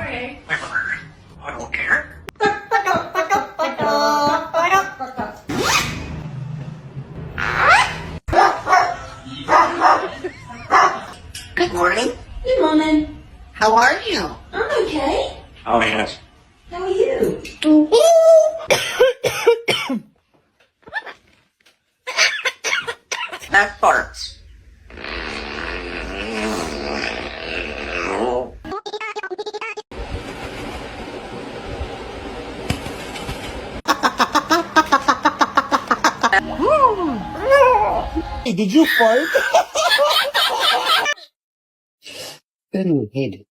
Okay. I don't care. Good morning. Good morning. How are you? I'm okay. Oh, yes. How are you? That's parrots. Hey, did you fart? Good.